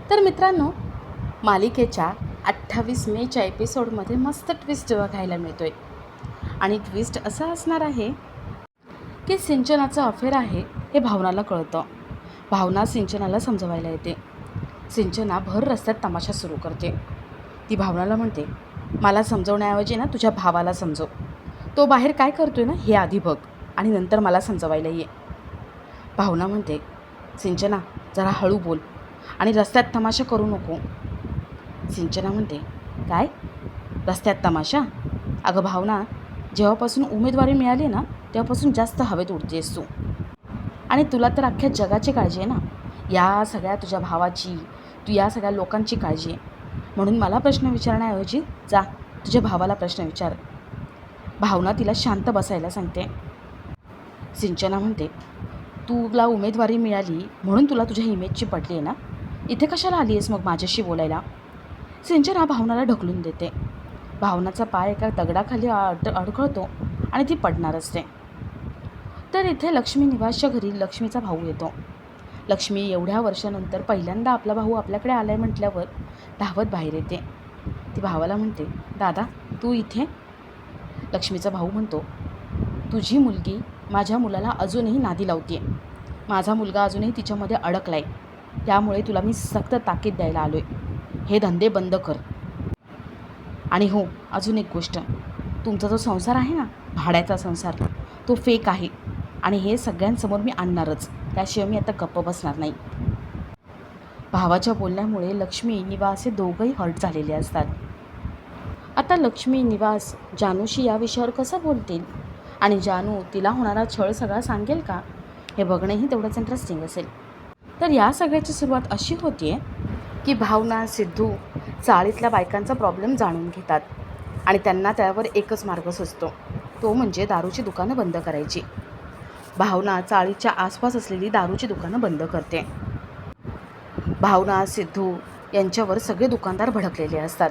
तर मित्रांनो, मालिकेच्या 28 मेच्या एपिसोडमध्ये मस्त ट्विस्ट बघायला मिळतोय. आणि ट्विस्ट असं असणार आहे की सिंचनाचं अफेअर आहे हे भावनाला कळतं. भावना सिंचनाला समजवायला येते. सिंचना भर रस्त्यात तमाशा सुरू करते. ती भावनाला म्हणते, मला समजवण्याऐवजी ना तुझ्या भावाला समजव. तो बाहेर काय करतोय ना हे आधी बघ आणि नंतर मला समजवायला ये. भावना म्हणते, सिंचना जरा हळू बोल आणि रस्त्यात तमाशा करू नको. सिंचना म्हणते, काय रस्त्यात तमाशा? अगं भावना, जेव्हापासून उमेदवारी मिळाली ना तेव्हापासून जास्त हवेत उडतेस तू. आणि तुला तर अख्ख्या जगाची काळजी आहे ना, या सगळ्या तुझ्या भावाची, तू या सगळ्या लोकांची काळजी आहे. म्हणून मला प्रश्न विचारण्याऐवजी जा तुझ्या भावाला प्रश्न विचार. भावना तिला शांत बसायला सांगते. सिंचना म्हणते, तुला उमेदवारी मिळाली म्हणून तुला तुझ्या इमेजची पडली आहे ना, इथे कशाला आली आहेस मग माझ्याशी बोलायला? सिंचना भावनाला ढकलून देते. भावनाचा पाय एका दगडाखाली अडखळतो आणि ती पडणार असते. तर इथे लक्ष्मी निवासच्या घरी लक्ष्मीचा भाऊ येतो. लक्ष्मी एवढ्या वर्षानंतर पहिल्यांदा आपला भाऊ आपल्याकडे आला आहे म्हटल्यावर धावत बाहेर येते. ती भावाला म्हणते, दादा तू इथे? लक्ष्मीचा भाऊ म्हणतो, तुझी मुलगी माझ्या मुलाला अजूनही नादी लावते. माझा मुलगा अजूनही तिच्यामध्ये अडकला आहे. त्यामुळे तुला मी सक्त ताकीद द्यायला आलो आहे. हे धंदे बंद कर. आणि हो, अजून एक गोष्ट, तुमचा जो संसार आहे ना, भाड्याचा संसार, तो फेक आहे आणि हे सगळ्यांसमोर मी आणणारच. त्याशिवाय मी आता गप्प बसणार नाही. भावाच्या बोलण्यामुळे लक्ष्मी निवास हे दोघंही हर्ट झालेले असतात. आता लक्ष्मी निवास जानूशी या विषयावर कसं बोलतील आणि जानू तिला होणारा छळ सगळा सांगेल का, हे बघणंही तेवढंच इंटरेस्टिंग असेल. तर या सगळ्याची सुरुवात अशी होती की भावना सिद्धू चाळीतल्या बायकांचा प्रॉब्लेम जाणून घेतात आणि त्यांना त्यावर एकच मार्ग सुचतो, तो म्हणजे दारूची दुकानं बंद करायची. भावना चाळीच्या आसपास असलेली दारूची दुकानं बंद करते. भावना सिद्धू यांच्यावर सगळे दुकानदार भडकलेले असतात.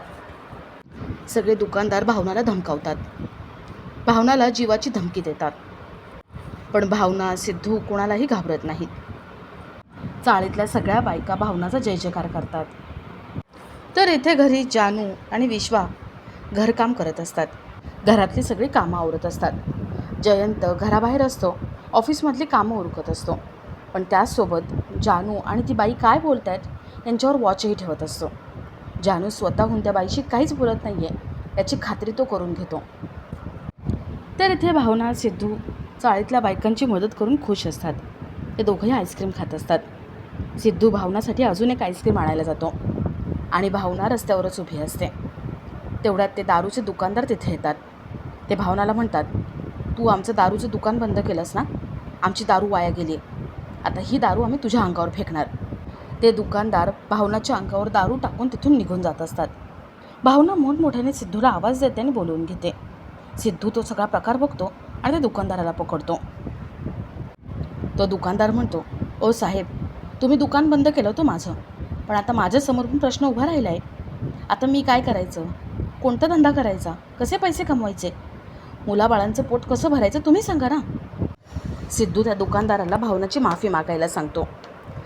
सगळे दुकानदार भावनाला धमकावतात, भावनाला जीवाची धमकी देतात. पण भावना सिद्धू कोणालाही घाबरत नाहीत. चाळीतल्या सगळ्या बायका भावनाचा जय जयकार करतात. तर इथे घरी जानू आणि विश्वा घरकाम करत असतात. घरातली सगळी कामं आवरत असतात. जयंत घराबाहेर असतो, ऑफिसमधली कामं उरकत असतो. पण त्याचसोबत जानू आणि ती बाई काय बोलत आहेत यांच्यावर वॉचही ठेवत असतो. जानू स्वतःहून त्या बाईशी काहीच बोलत नाही आहे याची खात्री तो करून घेतो. तर इथे भावना सिद्धू चाळीतल्या बायकांची मदत करून खुश असतात. ते दोघंही आईस्क्रीम खात असतात. सिद्धू भावनासाठी अजून एक आईस्क्रीम आणायला जातो आणि भावना रस्त्यावरच उभी असते. तेवढ्यात ते दारूचे दुकानदार तिथे येतात. ते भावनाला म्हणतात, तू आमचं दारूचं दुकान बंद केलंस ना, आमची दारू वाया गेली. आता ही दारू आम्ही तुझ्या अंगावर फेकणार. ते दुकानदार भावनाच्या अंगावर दारू टाकून तिथून निघून जात असतात. भावना मोठमोठ्याने सिद्धूला आवाज देते आणि बोलवून घेते. सिद्धू तो सगळा प्रकार बघतो आणि त्या दुकानदाराला पकडतो. तो दुकानदार म्हणतो, ओ साहेब, तुम्ही दुकान बंद केलं होतं माझं, पण आता माझ्यासमोर पण प्रश्न उभा राहिला आहे. आता मी काय करायचं? कोणता धंदा करायचा? कसे पैसे कमवायचे? मुलाबाळांचं पोट कसं भरायचं तुम्ही सांगा ना. सिद्धू त्या दुकानदाराला भावनाची माफी मागायला सांगतो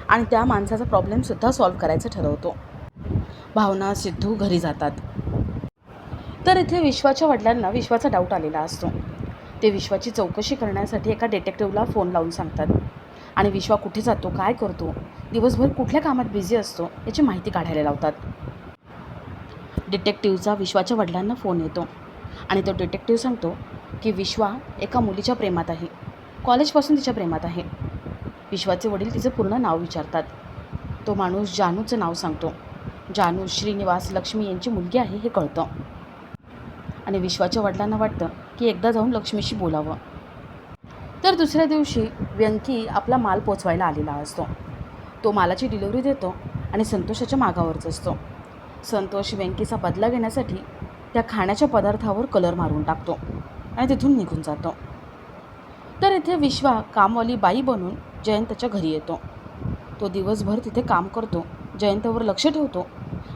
आणि त्या माणसाचा प्रॉब्लेमसुद्धा सॉल्व्ह करायचं ठरवतो. भावना सिद्धू घरी जातात. तर इथे विश्वाच्या वडिलांना विश्वाचा डाऊट आलेला असतो. ते विश्वाची चौकशी करण्यासाठी एका डिटेक्टिव्हला फोन लावून सांगतात आणि विश्वा कुठे जातो, काय करतो, दिवसभर कुठल्या कामात बिझी असतो याची माहिती काढायला लावतात. डिटेक्टिव्हचा विश्वाच्या वडिलांना फोन येतो आणि तो डिटेक्टिव्ह सांगतो की विश्वा एका मुलीच्या प्रेमात आहे, कॉलेजपासून तिच्या प्रेमात आहे. विश्वाचे वडील तिचं पूर्ण नाव विचारतात. तो माणूस जानूचं नाव सांगतो. जानू श्रीनिवास लक्ष्मी यांची मुलगी आहे हे कळतं आणि विश्वाच्या वडिलांना वाटतं की एकदा जाऊन लक्ष्मीशी बोलावं. तर दुसऱ्या दिवशी व्यंकी आपला माल पोचवायला आलेला असतो. तो मालाची डिलिव्हरी देतो आणि संतोषाच्या मागावरच असतो. संतोष व्यंकीचा बदला घेण्यासाठी त्या खाण्याच्या पदार्थावर कलर मारून टाकतो आणि तिथून निघून जातो. तर इथे विश्वा कामवाली बाई बनून जयंतच्या घरी येतो. तो दिवसभर तिथे काम करतो, जयंतवर लक्ष ठेवतो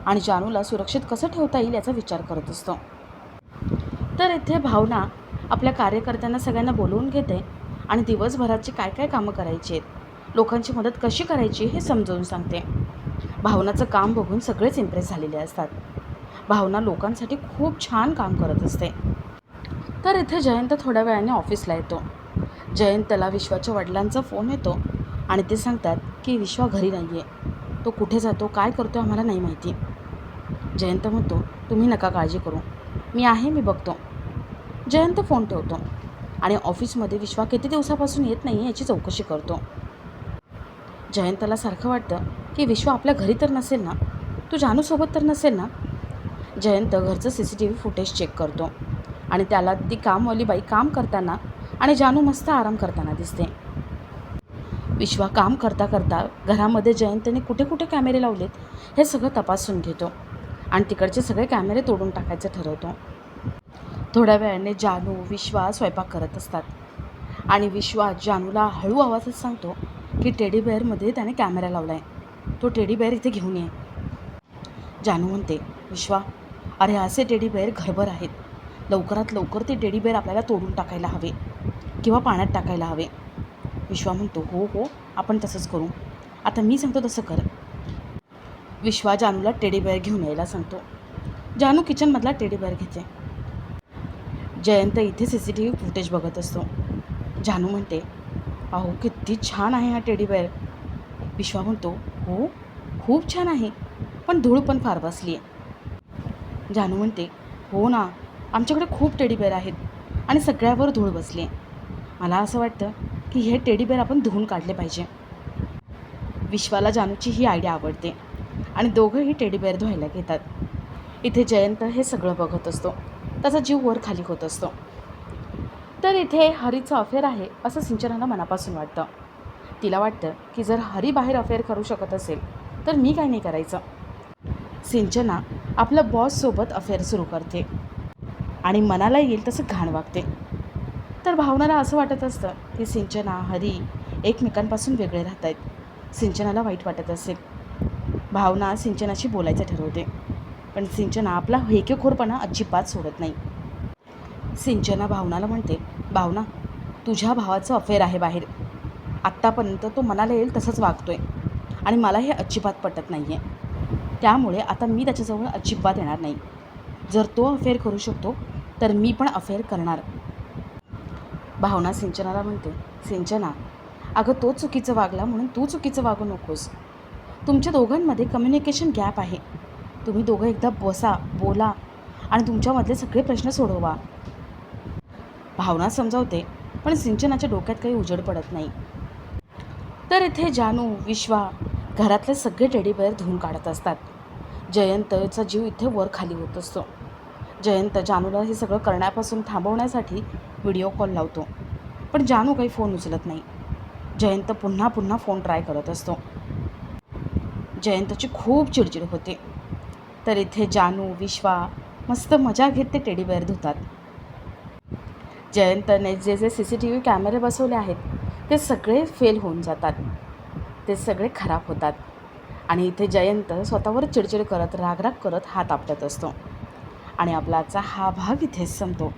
आणि जानूला सुरक्षित कसं ठेवता येईल याचा विचार करत असतो. तर इथे भावना आपल्या कार्यकर्त्यांना सगळ्यांना बोलवून घेते आणि दिवसभराची काय काय कामं करायची आहेत, लोकांची मदत कशी करायची हे समजावून सांगते. भावनाचं काम बघून सगळेच इम्प्रेस झालेले असतात. भावना लोकांसाठी खूप छान काम करत असते. तर इथे जयंत थोड्या वेळाने ऑफिसला येतो. जयंतला विश्वाच्या वडिलांचा फोन येतो आणि ते सांगतात की विश्वा घरी नाही आहे. तो कुठे जातो, काय करतो आम्हाला नाही माहिती. जयंत म्हणतो, तुम्ही नका काळजी करू, मी बघतो. जयंत फोन ठेवतो आणि ऑफिसमध्ये विश्वा किती दिवसापासून येत नाही याची चौकशी करतो. जयंतला सारखं वाटतं की विश्वा आपल्या घरी तर नसेल ना, तू जानूसोबत तर नसेल ना. जयंत घरचं CCTV फुटेज चेक करतो आणि त्याला ती कामवाली बाई काम करताना आणि जानू मस्त आराम करताना दिसते. विश्वा काम करता करता घरामध्ये जयंतने कुठे कुठे कॅमेरे लावलेत हे सगळं तपासून घेतो आणि तिकडचे सगळे कॅमेरे तोडून टाकायचं ठरवतो. थोड्या वेळाने जानू विश्वा स्वयंपाक करत असतात आणि विश्वा जानूला हळू आवाजात सांगतो की टेडी बेअरमध्ये त्याने कॅमेरा लावला आहे, तो टेडी बेअर इथे घेऊन ये. जानू म्हणते, विश्वा अरे असे टेडी बेअर घरभर आहेत, लवकरात लवकर ते टेडी बेअर आपल्याला तोडून टाकायला हवे किंवा पाण्यात टाकायला हवे. विश्वा म्हणतो, हो हो आपण तसंच करू, आता मी सांगतो तसं कर. विश्वा जानूला टेडी बेअर घेऊन यायला सांगतो. जानू किचनमधला टेडी बेअर घेते. जयंत इथे CCTV फुटेज बघत असतो. जानू म्हणते, अहो किती छान आहे हा टेडी बेअर. विश्वा म्हणतो, हो खूप छान आहे, पण धूळ पण फार बसली आहे. जानू म्हणते, हो ना, आमच्याकडे खूप टेडी बेअर आहेत आणि सगळ्यावर धूळ बसली आहे. मला असं वाटतं की हे टेडी बेअर आपण धुवून काढले पाहिजे. विश्वाला जानूची ही आयडिया आवडते आणि दोघंही टेडी बेअर धुवायला घेतात. इथे जयंत हे सगळं बघत असतो, त्याचा जीव वर खाली होत असतो. तर इथे हरीचं अफेअर आहे असं सिंचनाला मनापासून वाटतं. तिला वाटतं की जर हरी बाहेर अफेअर करू शकत असेल तर मी काय नाही करायचं. सिंचना आपल्या बॉससोबत अफेअर सुरू करते आणि मनाला येईल तसं घाण वागते. तर भावनाला असं वाटत असतं की सिंचना हरी एकमेकांपासून वेगळे राहत आहेत. सिंचनाला वाईट वाटत असेल. भावना सिंचनाशी बोलायचं ठरवते, पण सिंचना आपला हेकेखोरपणा अजिबात सोडत नाही. सिंचना भावनाला म्हणते, भावना तुझ्या भावाचं अफेअर आहे बाहेर. आत्तापर्यंत तो मनाला येईल तसंच वागतोय आणि मला हे अजिबात पटत नाही आहे. त्यामुळे आता मी त्याच्याजवळ अजिबात येणार नाही. जर तो अफेअर करू शकतो तर मी पण अफेअर करणार. भावना सिंचनाला म्हणते, सिंचना अगं तो चुकीचं वागला म्हणून तू चुकीचं वागू नकोस. तुमच्या दोघांमध्ये कम्युनिकेशन गॅप आहे. तुम्ही दोघं एकदा बसा, बोला आणि तुमच्यामधले सगळे प्रश्न सोडवा. भावना समजावते, पण सिंचनाच्या डोक्यात काही उजेड पडत नाही. तर इथे जानू विश्वा घरातले सगळे टेडी बेअर धुवून काढत असतात. जयंतचा जीव इथे वर खाली होत असतो. जयंत जानूला हे सगळं करण्यापासून थांबवण्यासाठी व्हिडिओ कॉल लावतो, पण जानू काही फोन उचलत नाही. जयंत पुन्हा पुन्हा फोन ट्राय करत असतो. जयंतची खूप चिडचिड होते. तर इथे जानू विश्वा मस्त मजा घेत ते टेडी बेअर धुतात. जयंतने जे CCTV कॅमेरे बसवले आहेत ते सगळे फेल होऊन जातात, ते सगळे खराब होतात आणि इथे जयंत स्वतःवर चिडचिड करत रागराग करत हात आपटत असतो. आणि आपला आजचा हा भाग इथेच संपतो.